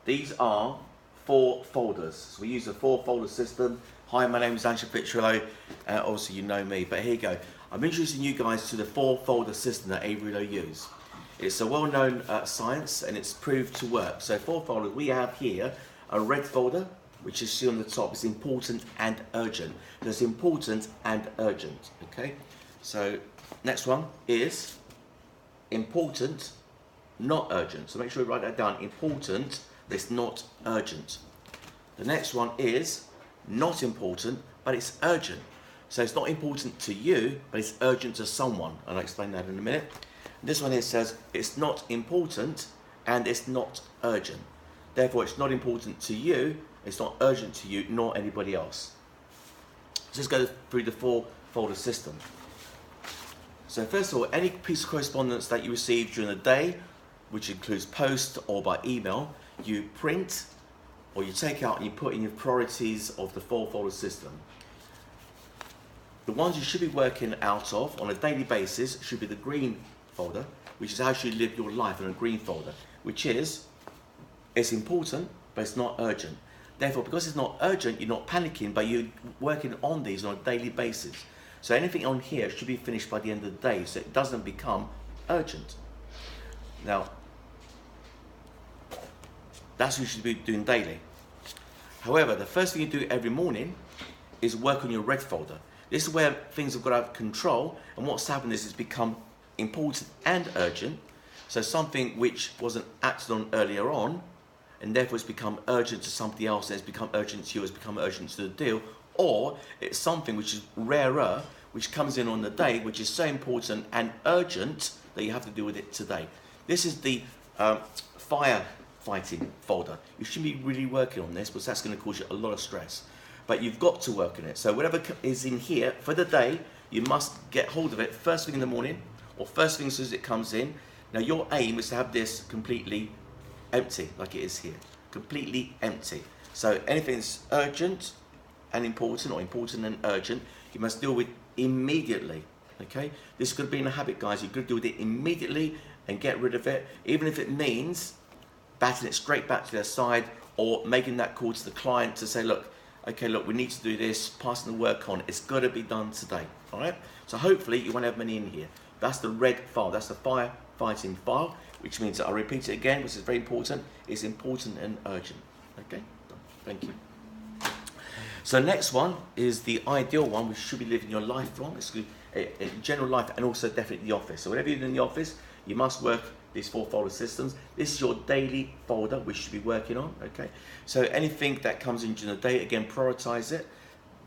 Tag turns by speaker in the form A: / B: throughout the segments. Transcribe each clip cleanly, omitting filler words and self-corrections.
A: These are 4 folders. So we use a 4-folder system. Hi, my name is Avrillo. Obviously you know me, but here you go. I'm introducing you guys to the 4-folder system that Avrillo use. It's a well-known science and it's proved to work. So 4 folders, we have here a red folder, which is see on the top, it's important and urgent. There's important and urgent, okay? So next one is important, not urgent. So make sure you write that down, important, but it's not urgent. The next one is not important, but it's urgent. So it's not important to you, but it's urgent to someone. And I'll explain that in a minute. This one here says it's not important and it's not urgent. Therefore, it's not important to you, it's not urgent to you, nor anybody else. So let's go through the 4-folder system. So first of all, any piece of correspondence that you receive during the day, which includes post or by email, you print or you take out and you put in your priorities of the 4-folder system. The ones you should be working out of on a daily basis should be the green folder, which is how you should live your life in a green folder, which is, it's important, but it's not urgent. Therefore, because it's not urgent, you're not panicking, but you're working on these on a daily basis. So anything on here should be finished by the end of the day, so it doesn't become urgent. Now, that's what you should be doing daily. However, the first thing you do every morning is work on your red folder. This is where things have got out of control, and what's happened is it's become important and urgent. So something which wasn't acted on earlier on, and therefore it's become urgent to somebody else, and it's become urgent to you, it's become urgent to the deal, or it's something which is rarer, which comes in on the day, which is so important and urgent that you have to deal with it today. This is the firefighting folder. You shouldn't be really working on this, because that's going to cause you a lot of stress. But you've got to work on it. So whatever is in here for the day, you must get hold of it first thing in the morning, or first thing as soon as it comes in. Now your aim is to have this completely empty, like it is here, completely empty. So anything that's urgent and important, or important and urgent, you must deal with immediately, okay? This could be in a habit, guys. You've got to deal with it immediately and get rid of it, even if it means batting it straight back to their side, or making that call to the client to say, look, okay, look, we need to do this, passing the work on, it's got to be done today, all right? So hopefully you won't have many in here. That's the red file, that's the firefighting file, which means that, I'll repeat it again, which is very important, it's important and urgent, okay? Thank you. So next one is the ideal one, which should be living your life from. It's in general life, and also definitely the office. So whenever you're in the office, you must work these 4-folder systems. This is your daily folder, which you should be working on, okay? So anything that comes in during the day, again, prioritize it.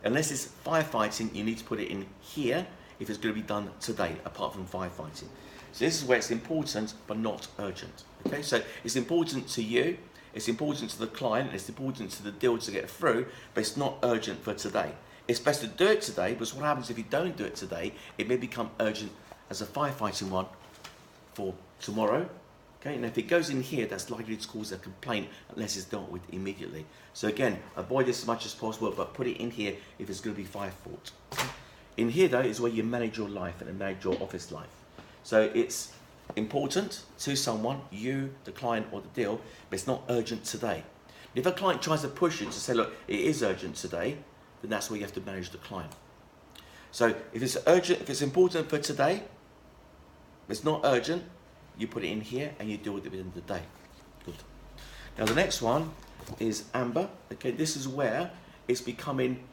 A: Unless it's firefighting, you need to put it in here if it's going to be done today, apart from firefighting. So this is where it's important, but not urgent, okay? So it's important to you, it's important to the client, and it's important to the deal to get through, but it's not urgent for today. It's best to do it today, because what happens if you don't do it today, it may become urgent as a firefighting one for tomorrow, okay? And if it goes in here, that's likely to cause a complaint unless it's dealt with immediately. So again, avoid this as much as possible, but put it in here if it's going to be fire fault. In here though is where you manage your life and manage your office life. So it's important to someone, you, the client or the deal, but it's not urgent today. If a client tries to push you to say, look, it is urgent today, then that's where you have to manage the client. So if it's urgent, if it's important for today, it's not urgent, you put it in here and you deal with it within the day. Good. Now the next one is amber. Okay, this is where it's becoming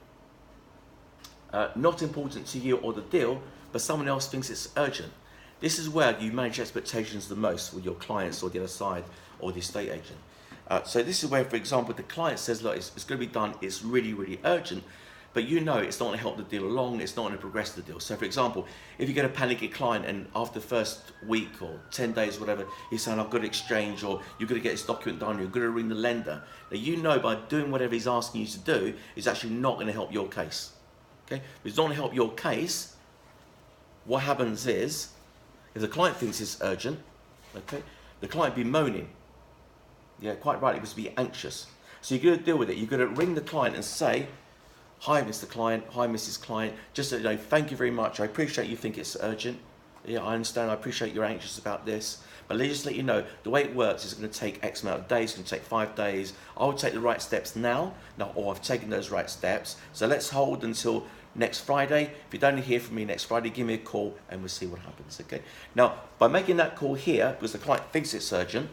A: not important to you or the deal, but someone else thinks it's urgent. This is where you manage expectations the most with your clients or the other side or the estate agent. So this is where, for example, the client says, look, it's going to be done, it's really, really urgent, but you know it's not going to help the deal along, it's not going to progress the deal. So for example, if you get a panicky client and after the first week or 10 days, whatever, he's saying, I've got to exchange, or you've got to get this document done, you've got to ring the lender. Now you know by doing whatever he's asking you to do, it's actually not going to help your case. Okay? If it's not going to help your case, what happens is, if the client thinks it's urgent, okay, the client be moaning. Yeah, quite right, it was to be anxious. So you've got to deal with it. You've got to ring the client and say, hi, Mr. Client, hi, Mrs. Client, just so you know, thank you very much. I appreciate you think it's urgent. Yeah, I understand. I appreciate you're anxious about this. But let's just let you know, the way it works is going to take X amount of days. It's going to take 5 days. I will take the right steps now, or I've taken those right steps. So let's hold until next Friday. If you don't hear from me next Friday, give me a call and we'll see what happens, okay? Now, by making that call here, because the client thinks it's urgent,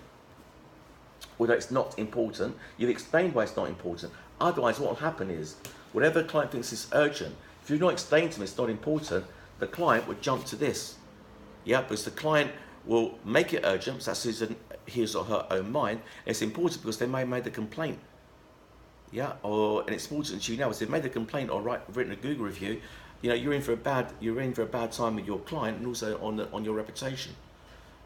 A: although it's not important, you've explained why it's not important. Otherwise, what will happen is, whatever the client thinks is urgent, if you're not explaining to them it's not important, the client would jump to this. Yeah, because the client will make it urgent, so that's his or her own mind. And it's important because they may have made a complaint. Yeah, and it's important to you now, if they've made a complaint or written a Google review, you know, you're in for a bad time with your client and also on your reputation.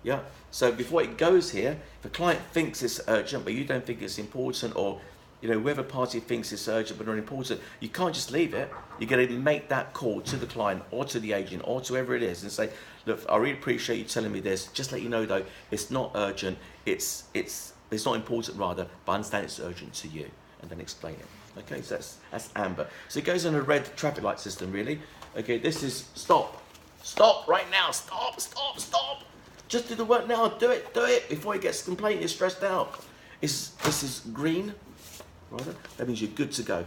A: Yeah, so before it goes here, if a client thinks it's urgent but you don't think it's important, or you know, whoever party thinks it's urgent but not important, you can't just leave it. You're going to make that call to the client or to the agent or to whoever it is and say, look, I really appreciate you telling me this. Just let you know though, it's not urgent. It's not important rather, but I understand it's urgent to you, and then explain it. Okay, so that's amber. So it goes on a red traffic light system, really. Okay, this is stop. Stop right now. Stop, stop, stop. Just do the work now. Do it before he gets complaint. You're stressed out. This is green. Right? That means you're good to go.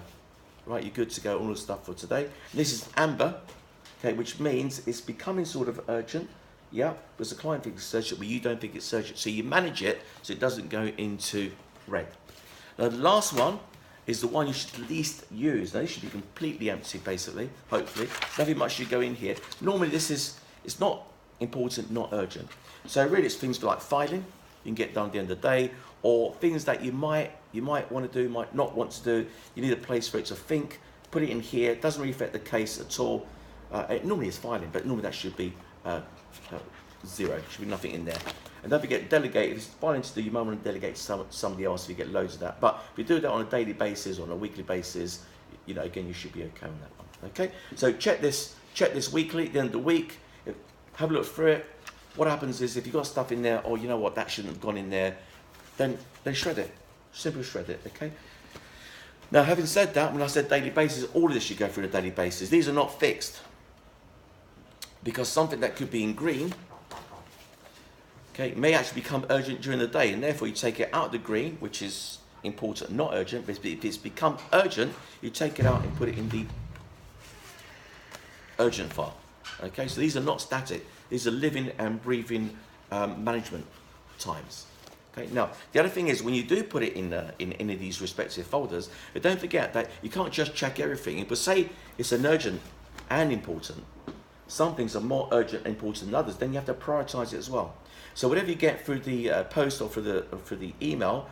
A: Right, you're good to go. All the stuff for today. This is amber. Okay, which means it's becoming sort of urgent. Yeah, because the client thinks it's urgent, but you don't think it's urgent. So you manage it so it doesn't go into red. Now the last one is the one you should least use. Now this should be completely empty, basically. Hopefully, nothing much should go in here. Normally it's not important, not urgent. So really, it's things like filing. You can get done at the end of the day, or things that you might want to do, might not want to do. You need a place for it to think. Put it in here. It doesn't really affect the case at all. Normally it's filing, but normally that should be 0. Should be nothing in there. And don't forget, delegate. If it's filing to do, you might want to delegate to somebody else if you get loads of that. But if you do that on a daily basis or on a weekly basis, you know, again, you should be okay on that one. Okay. So check this weekly. At the end of the week, have a look through it. What happens is if you've got stuff in there, or you know what, that shouldn't have gone in there, then shred it. Simply shred it, okay? Now, having said that, when I said daily basis, all of this should go through on a daily basis. These are not fixed. Because something that could be in green, okay, may actually become urgent during the day, and therefore you take it out of the green, which is important, not urgent. But if it's become urgent, you take it out and put it in the urgent file. Okay, so these are not static. These are living and breathing management times. Okay. Now, the other thing is when you do put it in any of these respective folders, but don't forget that you can't just check everything. But say it's an urgent and important. Some things are more urgent and important than others. Then you have to prioritize it as well. So whatever you get through the post or through the email,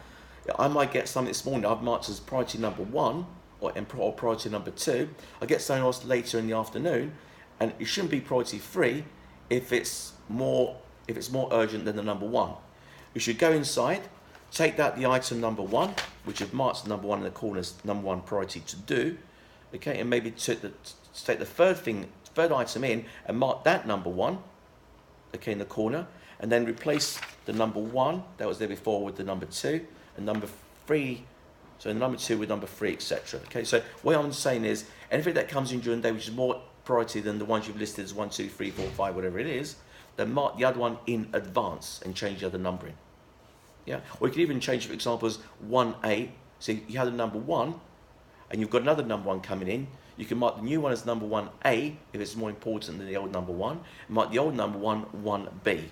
A: I might get something this morning I've marked as priority number 1 or priority number 2. I get something else later in the afternoon, and it shouldn't be priority 3 if it's more urgent than the number 1. You should go inside, take out the item number 1, which is marked number 1 in the corner as number 1 priority to do, okay, and maybe take the third item in and mark that number 1, okay, in the corner, and then replace the number 1 that was there before with the number 2, and number 3, so the number 2 with number 3, etc. Okay, so what I'm saying is anything that comes in during the day which is more priority than the ones you've listed as 1, 2, 3, 4, 5, whatever it is, then mark the other one in advance and change the other numbering. Yeah, or you could even change, for example, as 1A. So you have the number 1, and you've got another number 1 coming in. You can mark the new one as number 1A if it's more important than the old number 1. And mark the old number 1 1B. Okay,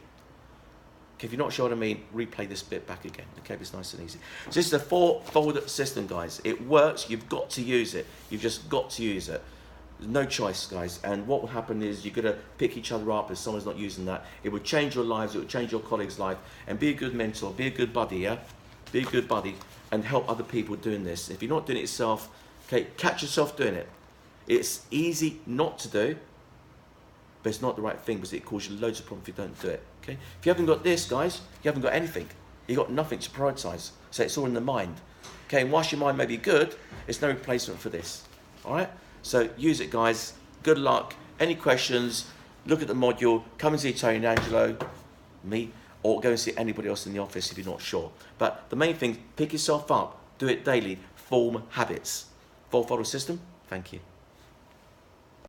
A: if you're not sure what I mean, replay this bit back again. Okay, it's nice and easy. So this is a 4-folder system, guys. It works. You've got to use it. You've just got to use it. There's no choice, guys. And what will happen is you're going to pick each other up if someone's not using that. It will change your lives. It will change your colleague's life. And be a good mentor. Be a good buddy, yeah? Be a good buddy and help other people doing this. If you're not doing it yourself, okay, catch yourself doing it. It's easy not to do, but it's not the right thing because it causes you loads of problems if you don't do it, okay? If you haven't got this, guys, you haven't got anything. You've got nothing to prioritize. So it's all in the mind. Okay, and whilst your mind may be good, it's no replacement for this, all right? So use it, guys. Good luck. Any questions, look at the module, come and see Tony and Angelo, me, or go and see anybody else in the office if you're not sure. But the main thing, pick yourself up, do it daily, form habits. 4-folder system, thank you.